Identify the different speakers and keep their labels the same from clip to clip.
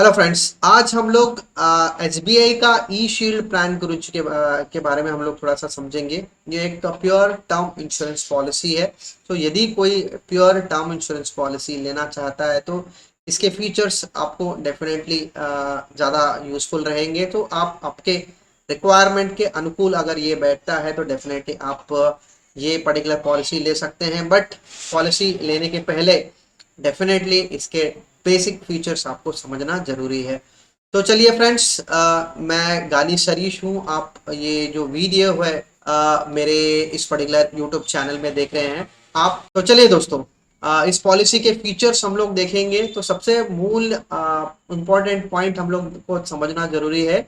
Speaker 1: Hello friends, आज हम लोग एसबीआई का ई शील्ड प्लान गुरुज के बारे में हम लोग थोड़ा सा समझेंगे। ये एक प्योर टर्म इंश्योरेंस पॉलिसी है। तो यदि कोई प्योर टर्म इंश्योरेंस पॉलिसी लेना चाहता है तो इसके फीचर्स आपको डेफिनेटली ज़्यादा यूज़फुल रहेंगे। तो आप आपके रिक्वायरमेंट के अनुकूल अगर ये बैठता है तो डेफिनेटली आप ये पर्टिकुलर पॉलिसी ले सकते हैं। बट पॉलिसी लेने के पहले डेफिनेटली इसके बेसिक फीचर्स आपको समझना जरूरी है। तो चलिए फ्रेंड्स, मैं गाली शरीश हूँ। आप ये जो वीडियो है मेरे इस पर्टिकुलर यूट्यूब चैनल में देख रहे हैं आप। तो चलिए दोस्तों, इस पॉलिसी के फीचर्स हम लोग देखेंगे। तो सबसे मूल इम्पोर्टेंट पॉइंट हम लोग को समझना जरूरी है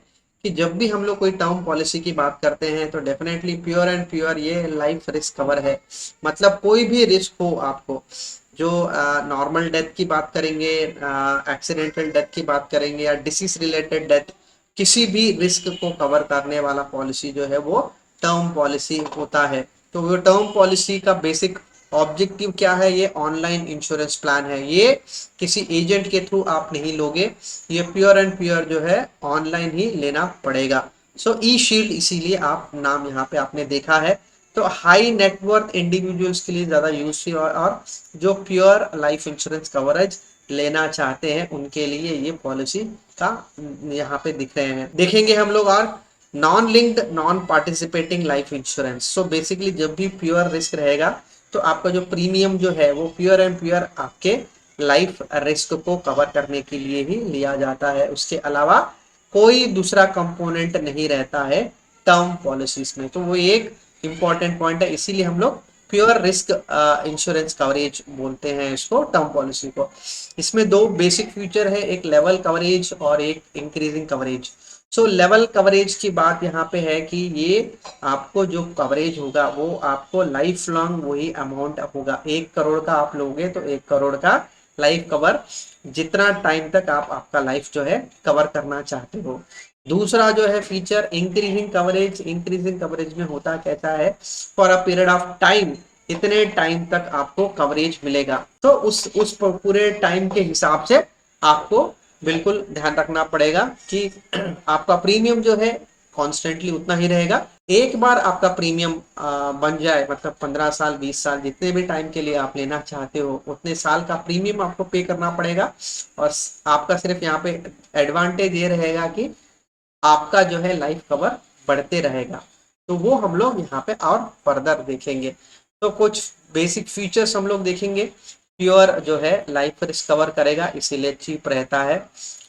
Speaker 1: कि जब भी हम लोग कोई टर्म पॉलिसी की बात करते हैं तो डेफिनेटली प्योर एंड प्योर ये लाइफ रिस्क कवर है। मतलब कोई भी रिस्क हो आपको, जो नॉर्मल डेथ की बात करेंगे, एक्सीडेंटल डेथ की बात करेंगे या डिसीज रिलेटेड डेथ, किसी भी रिस्क को कवर करने वाला पॉलिसी जो है वो टर्म पॉलिसी होता है। तो वो टर्म पॉलिसी का बेसिक ऑब्जेक्टिव क्या है? ये ऑनलाइन इंश्योरेंस प्लान है। ये किसी एजेंट के थ्रू आप नहीं लोगे, ये प्योर एंड प्योर जो है ऑनलाइन ही लेना पड़ेगा। सो ई शील्ड इसीलिए आप नाम यहाँ पे आपने देखा है। तो हाई नेटवर्थ इंडिविजुअल्स के लिए ज़्यादा यूज और जो प्योर लाइफ इंश्योरेंस कवरेज लेना चाहते हैं उनके लिए ये पॉलिसी का यहाँ पे दिख रहे हैं, देखेंगे हम लोग। और non linked non participating life insurance, so basically जब भी प्योर रिस्क रहेगा तो आपका जो प्रीमियम जो है वो प्योर एंड प्योर आपके लाइफ रिस्क को कवर करने के लिए ही लिया जाता है। उसके अलावा कोई दूसरा कंपोनेंट नहीं रहता है टर्म पॉलिसीज में। तो वो एक इंपॉर्टेंट पॉइंट है, इसीलिए हम लोग प्योर रिस्क इंश्योरेंस कवरेज बोलते हैं इसको, टर्म पॉलिसी को। इसमें दो बेसिक फीचर है, एक लेवल कवरेज और एक इंक्रीजिंग कवरेज। सो लेवल कवरेज की बात यहाँ पे है कि ये आपको जो कवरेज होगा वो आपको लाइफ लॉन्ग वही अमाउंट होगा। 1 करोड़ का आप लोगे तो 1 करोड़ का लाइफ कवर, जितना टाइम तक आप आपका लाइफ जो है कवर करना चाहते हो। दूसरा जो है feature increasing coverage. Increasing coverage में होता कैसा है, for a period of time, इतने टाइम तक आपको कवरेज मिलेगा। तो उस पूरे टाइम के हिसाब से आपको बिल्कुल ध्यान रखना पड़ेगा कि आपका प्रीमियम जो है कॉन्स्टेंटली उतना ही रहेगा। एक बार आपका प्रीमियम बन जाए, मतलब 15 साल 20 साल जितने भी टाइम के लिए आप लेना चाहते हो उतने साल का प्रीमियम आपको पे करना पड़ेगा। और आपका सिर्फ यहाँ पे एडवांटेज ये रहेगा कि आपका जो है लाइफ कवर बढ़ते रहेगा। तो वो हम लोग यहाँ पे और फर्दर देखेंगे। तो कुछ बेसिक फीचर्स हम लोग देखेंगे। प्योर जो है लाइफ रिस्क कवर करेगा, इसीलिए चीप रहता है।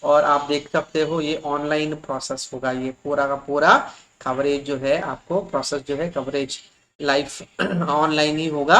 Speaker 1: और आप देख सकते हो ये ऑनलाइन प्रोसेस होगा, ये पूरा का पूरा कवरेज जो है आपको प्रोसेस जो है कवरेज लाइफ ऑनलाइन ही होगा।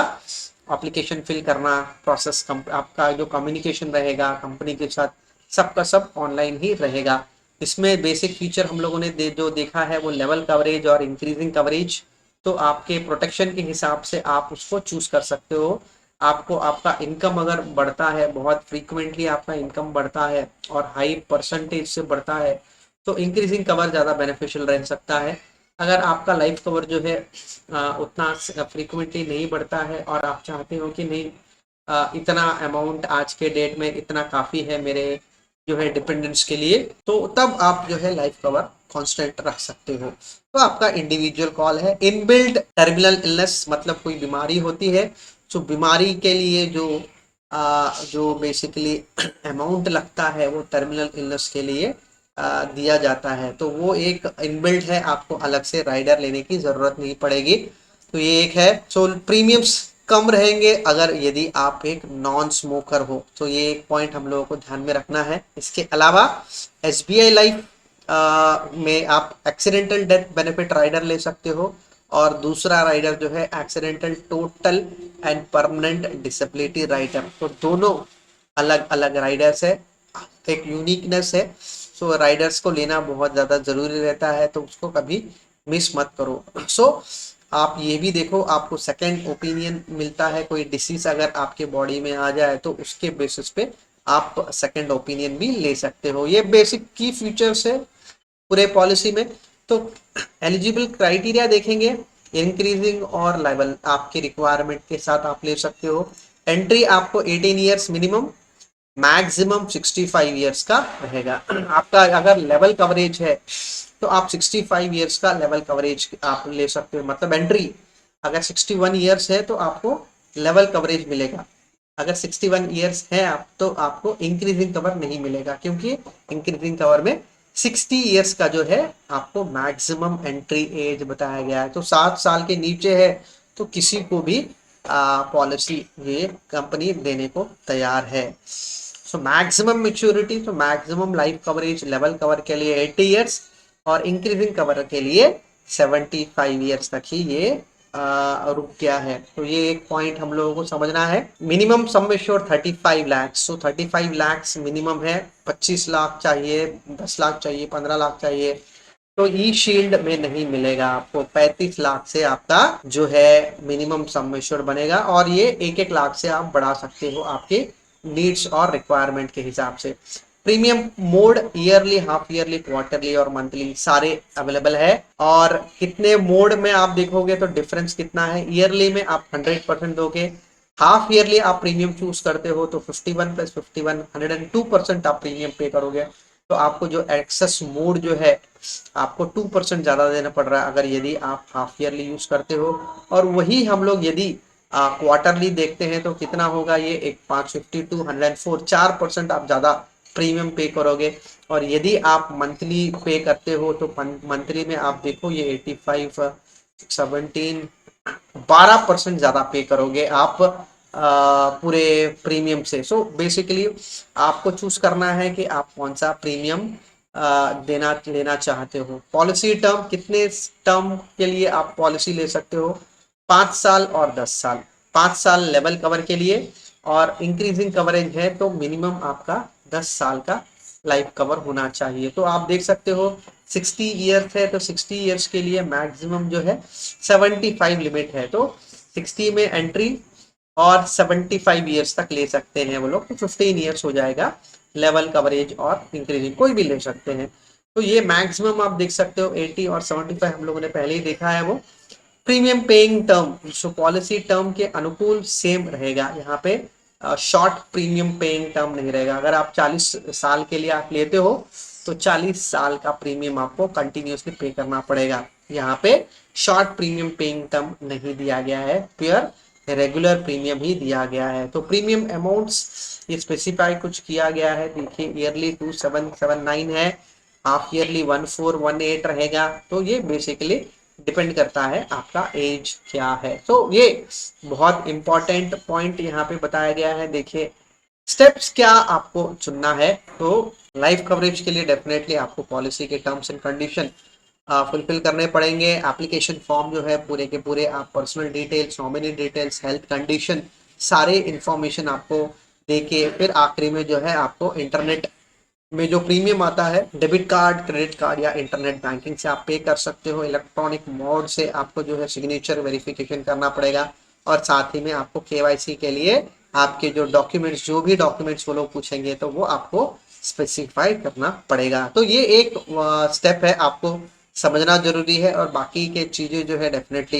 Speaker 1: एप्लीकेशन फिल करना प्रोसेस, आपका जो कम्युनिकेशन रहेगा कंपनी के साथ, सबका सब ऑनलाइन ही रहेगा। इसमें बेसिक फीचर हम लोगों ने जो देखा है वो लेवल कवरेज और इंक्रीजिंग कवरेज। तो आपके प्रोटेक्शन के हिसाब से आप उसको चूज कर सकते हो। आपको आपका इनकम अगर बढ़ता है, बहुत फ्रीक्वेंटली आपका इनकम बढ़ता है और हाई परसेंटेज से बढ़ता है, तो इंक्रीजिंग कवर ज़्यादा बेनिफिशियल रह सकता है। अगर आपका लाइफ कवर जो है उतना फ्रीक्वेंटली नहीं बढ़ता है और आप चाहते हो कि नहीं, इतना अमाउंट आज के डेट में इतना काफ़ी है मेरे जो है डिपेंडेंट्स के लिए, तो तब आप जो है लाइफ कवर कांस्टेंट रख सकते हो। तो आपका इंडिविजुअल कॉल है। इनबिल्ट टर्मिनल इलनेस, मतलब कोई बीमारी होती है तो बीमारी के लिए जो बेसिकली अमाउंट लगता है वो टर्मिनल इलनेस के लिए दिया जाता है। तो वो एक इनबिल्ट है, आपको अलग से राइडर लेने की जरूरत नहीं पड़ेगी। तो ये एक है। सो प्रीमियम्स कम रहेंगे अगर यदि आप एक नॉन स्मोकर हो, तो ये एक पॉइंट हम लोगों को ध्यान में रखना है। इसके अलावा एसबीआई लाइफ में आप एक्सीडेंटल डेथ बेनिफिट राइडर ले सकते हो, और दूसरा राइडर जो है accidental total and permanent disability rider. तो दोनों अलग अलग राइडर्स है, एक यूनिकनेस है। सो राइडर्स को लेना बहुत ज़्यादा ज़रूरी रहता है, तो उसको कभी मिस मत करो। सो आप ये भी देखो, आपको सेकंड ओपिनियन मिलता है। कोई डिसीज अगर आपके बॉडी में आ जाए तो उसके बेसिस पे आप सेकंड ओपिनियन भी ले सकते हो। ये बेसिक की फीचर्स है पूरे पॉलिसी में। तो एलिजिबल क्राइटेरिया देखेंगे, इंक्रीजिंग और लेवल आपके रिक्वायरमेंट के साथ आप ले सकते हो। एंट्री आपको 18 ईयर्स मिनिमम, मैक्सिमम 65 ईयर्स का रहेगा। आपका अगर लेवल कवरेज है तो आप 65 ईयर्स का लेवल कवरेज आप ले सकते हो, मतलब एंट्री अगर 61 ईयर्स है तो आपको लेवल कवरेज मिलेगा। अगर 61 ईयर्स है आप तो आपको इंक्रीजिंग कवर नहीं मिलेगा, क्योंकि इंक्रीजिंग कवर में 60 ईयर्स का जो है आपको मैक्सिमम एंट्री एज बताया गया है। तो 7 साल के नीचे है तो किसी को भी पॉलिसी ये कंपनी देने को तैयार है। सो मैक्सिमम मेच्योरिटी, तो maximum life coverage level cover के लिए 80 ईयर्स और इंक्रीजिंग कवर के लिए 75 ईयर्स तक ही ये रुक गया है। तो ये एक पॉइंट हम लोगों को समझना है। मिनिमम सम एश्योर्ड 35 लैक्स, सो 35 लैक्स मिनिमम है। 25 लाख चाहिए, 10 लाख चाहिए, 15 लाख चाहिए तो ई शील्ड में नहीं मिलेगा आपको। 35 लाख से आपका जो है मिनिमम सम एश्योर्ड बनेगा, और ये 1-1 लाख से आप बढ़ा सकते हो आपके नीड्स और रिक्वायरमेंट के हिसाब से। Premium mode yearly, half yearly, quarterly और मंथली सारे अवेलेबल है। और कितने मोड में आप देखोगे तो डिफरेंस कितना है। ईयरली में आप 100% दोगे, हाफ ईयरली आप प्रीमियम चूज करते हो तो 51 + 51 102% आप प्रीमियम पे करोगे। तो आपको जो एक्सेस मोड जो है आपको 2% ज्यादा देना पड़ रहा है अगर यदि आप हाफ ईयरली यूज करते हो। और वही हम लोग यदि क्वार्टरली देखते हैं तो कितना होगा, ये एक 552 104 4% आप ज्यादा प्रीमियम पे करोगे। और यदि आप मंथली पे करते हो तो मंथली में आप देखो ये 85 17 12% ज्यादा पे करोगे आप पूरे प्रीमियम से। सो बेसिकली आपको चूज करना है कि आप कौन सा प्रीमियम देना लेना चाहते हो। पॉलिसी टर्म, कितने टर्म के लिए आप पॉलिसी ले सकते हो, 5 साल और 10 साल। 5 साल लेवल कवर के लिए और इंक्रीजिंग कवरेज है तो मिनिमम आपका 10 साल का लाइफ कवर होना चाहिए। तो आप देख सकते हो 60 ईयर्स है तो 60 ईयर्स के लिए मैक्सिमम जो है 75 लिमिट है। तो 60 में एंट्री और 75 ईयर्स तक ले सकते हैं वो लोग, तो 15 ईयर्स हो जाएगा लेवल कवरेज और इंक्रीजिंग कोई भी ले सकते हैं। तो ये मैक्सिमम आप देख सकते हो 80 और 75 हम लोगों ने पहले ही देखा है। वो प्रीमियम पेइंग टर्म, सो पॉलिसी टर्म के अनुकूल सेम रहेगा यहाँ पे। शॉर्ट प्रीमियम पेइंग टर्म नहीं रहेगा। अगर आप 40 साल के लिए आप लेते हो तो 40 साल का प्रीमियम आपको कंटिन्यूसली पे करना पड़ेगा। यहाँ पे शॉर्ट प्रीमियम पेइंग टर्म नहीं दिया गया है, प्योर रेगुलर प्रीमियम ही दिया गया है। तो प्रीमियम अमाउंट्स ये स्पेसिफाई कुछ किया गया है, देखिए ईयरली 2779 है, हाफ ईयरली 1418 रहेगा। तो ये बेसिकली डिपेंड करता है आपका एज क्या है। तो ये बहुत इंपॉर्टेंट पॉइंट यहाँ पे बताया गया है। देखिए स्टेप्स क्या आपको चुनना है। तो लाइफ कवरेज के लिए डेफिनेटली आपको पॉलिसी के टर्म्स एंड कंडीशन फुलफिल करने पड़ेंगे। एप्लीकेशन फॉर्म जो है पूरे के पूरे आप personal details, nominee details, health condition सारे इंफॉर्मेशन आपको देके फिर आखिरी में जो है आपको इंटरनेट में जो प्रीमियम आता है डेबिट कार्ड, क्रेडिट कार्ड या इंटरनेट बैंकिंग से आप पे कर सकते हो। इलेक्ट्रॉनिक मोड से आपको जो है सिग्नेचर वेरिफिकेशन करना पड़ेगा। और साथ ही में आपको केवाईसी के लिए आपके जो डॉक्यूमेंट्स, जो भी डॉक्यूमेंट्स वो लोग पूछेंगे तो वो आपको स्पेसिफाई करना पड़ेगा। तो ये एक स्टेप है, आपको समझना जरूरी है। और बाकी के चीज़ें जो है डेफिनेटली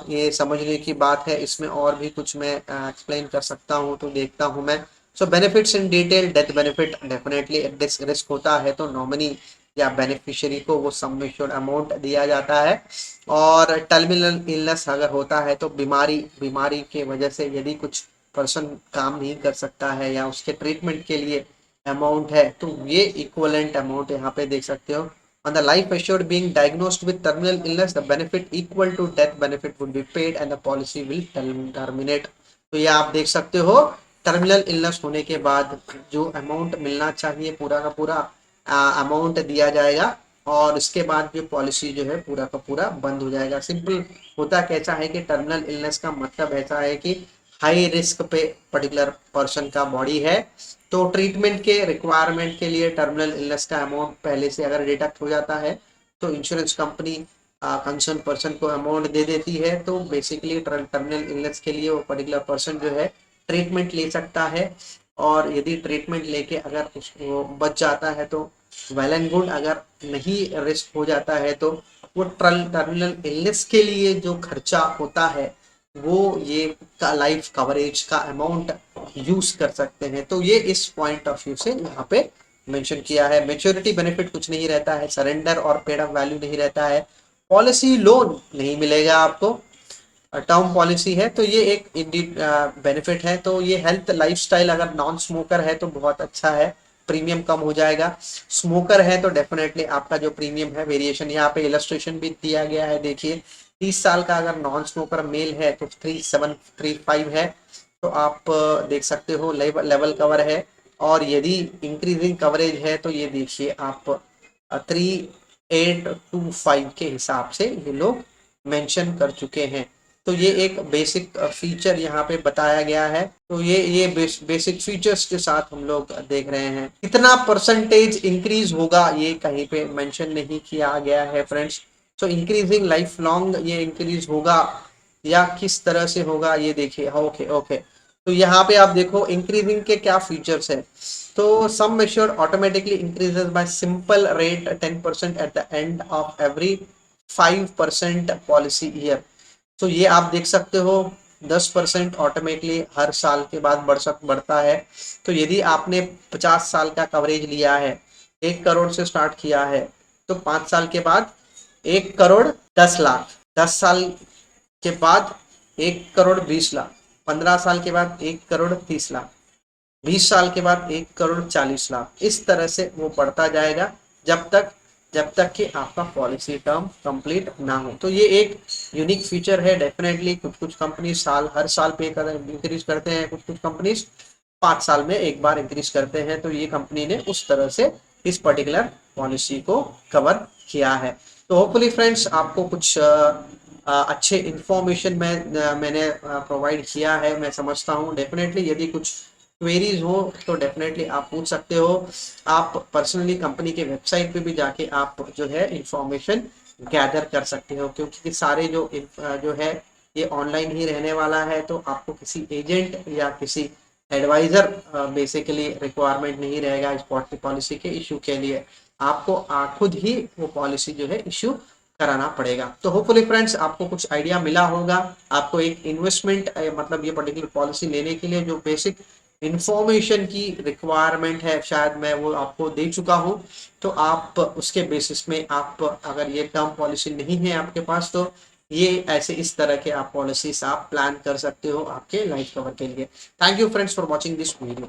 Speaker 1: ये समझने की बात है। इसमें और भी कुछ मैं एक्सप्लेन कर सकता हूँ तो देखता हूँ मैं। सो benefits in detail, death benefit definitely risk होता है तो नॉमिनी या बेनिफिशियरी को वो सम एश्योर्ड अमाउंट दिया जाता है। और टर्मिनल इलनेस अगर होता है तो बीमारी के वजह से यदि कुछ पर्सन काम नहीं कर सकता है या उसके ट्रीटमेंट के लिए अमाउंट है तो ये इक्वलेंट अमाउंट यहाँ पे देख सकते हो। On the life assured being diagnosed with terminal illness, the benefit equal to death benefit would be paid and the policy will terminate। तो ये आप देख सकते हो टर्मिनल इलनेस होने के बाद जो अमाउंट मिलना चाहिए पूरा का पूरा अमाउंट दिया जाएगा और इसके बाद जो पॉलिसी जो है पूरा का पूरा बंद हो जाएगा। सिंपल होता कैसा है कि टर्मिनल इलनेस का मतलब ऐसा है कि हाई रिस्क पे पर्टिकुलर पर्सन का बॉडी है तो ट्रीटमेंट के रिक्वायरमेंट के लिए टर्मिनल इलनेस का अमाउंट पहले से अगर डिडक्ट हो जाता है तो इंश्योरेंस कंपनी कंसर्न पर्सन को अमाउंट दे देती है। तो बेसिकली टर्मिनल इलनेस के लिए वो पर्टिकुलर पर्सन जो है ट्रीटमेंट ले सकता है। और यदि ट्रीटमेंट लेके अगर उसको बच जाता है तो वेल एंड गुड, अगर नहीं रिस्क हो जाता है तो वो टर्मिनल इलनेस के लिए जो खर्चा होता है वो ये का लाइफ कवरेज का अमाउंट यूज कर सकते हैं। तो ये इस पॉइंट ऑफ व्यू से यहाँ पे मेंशन किया है। मेच्योरिटी बेनिफिट कुछ नहीं रहता है, सरेंडर और पेड अप वैल्यू नहीं रहता है, पॉलिसी लोन नहीं मिलेगा आपको, टर्म पॉलिसी है तो ये एक इंडीड बेनिफिट है। तो ये हेल्थ लाइफस्टाइल अगर नॉन स्मोकर है तो बहुत अच्छा है, प्रीमियम कम हो जाएगा। स्मोकर है तो डेफिनेटली आपका जो प्रीमियम है वेरिएशन, यहाँ पे इलस्ट्रेशन भी दिया गया है देखिए, 30 साल का अगर नॉन स्मोकर मेल है तो 3735 है। तो आप देख सकते हो लेवल कवर है। और यदि इंक्रीजिंग कवरेज है तो ये देखिए आप 3825 के हिसाब से ये लोग मेंशन कर चुके हैं। तो ये एक बेसिक फीचर यहाँ पे बताया गया है। तो ये बेसिक फीचर्स के साथ हम लोग देख रहे हैं। कितना परसेंटेज इंक्रीज होगा ये कहीं पे मेंशन नहीं किया गया है फ्रेंड्स। तो इंक्रीजिंग लाइफ लॉन्ग ये इंक्रीज होगा या किस तरह से होगा ये देखिए। ओके ओके, तो यहाँ पे आप देखो इंक्रीजिंग के क्या फीचर्स है। तो सम मेश्योर automatically increases by simple rate 10% at the end of every 5% policy year. तो ये आप देख सकते हो 10% ऑटोमेटिकली हर साल के बाद बढ़ता है। तो यदि आपने 50 साल का कवरेज लिया है, 1 करोड़ से स्टार्ट किया है, तो 5 साल के बाद 1 करोड़ 10 लाख, 10 साल के बाद 1 करोड़ 20 लाख, 15 साल के बाद 1 करोड़ 30 लाख, 20 साल के बाद 1 करोड़ 40 लाख। इस तरह से वो बढ़ता जाएगा जब तक कि आपका पॉलिसी टर्म कंप्लीट ना हो। तो ये एक यूनिक फीचर है डेफिनेटली। कुछ कंपनी हर साल पे इंक्रीज करते हैं, कुछ कंपनी 5 साल में एक बार इंक्रीज करते हैं। तो ये कंपनी ने उस तरह से इस पर्टिकुलर पॉलिसी को कवर किया है। तो होपफुली फ्रेंड्स आपको कुछ अच्छे इंफॉर्मेशन मैंने प्रोवाइड किया है, मैं समझता हूँ। डेफिनेटली यदि कुछ क्वेरीज हो तो डेफिनेटली आप पूछ सकते हो। आप पर्सनली कंपनी के वेबसाइट पे भी जाके आप जो है इंफॉर्मेशन गैदर कर सकते हो, क्योंकि सारे जो है ये ऑनलाइन ही रहने वाला है। तो आपको किसी एजेंट या किसी एडवाइजर बेसिकली रिक्वायरमेंट नहीं रहेगा इस पॉलिसी के इशू के लिए। आपको खुद ही वो पॉलिसी जो है इशू कराना पड़ेगा। तो होपफुली फ्रेंड्स आपको कुछ आइडिया मिला होगा। आपको एक इन्वेस्टमेंट मतलब ये पर्टिकुलर पॉलिसी लेने के लिए जो बेसिक इंफॉर्मेशन की रिक्वायरमेंट है शायद मैं वो आपको दे चुका हूँ। तो आप उसके बेसिस में आप अगर ये टर्म पॉलिसी नहीं है आपके पास तो ये ऐसे इस तरह के आप पॉलिसीज आप प्लान कर सकते हो आपके लाइफ कवर के लिए। Thank you friends for watching this video.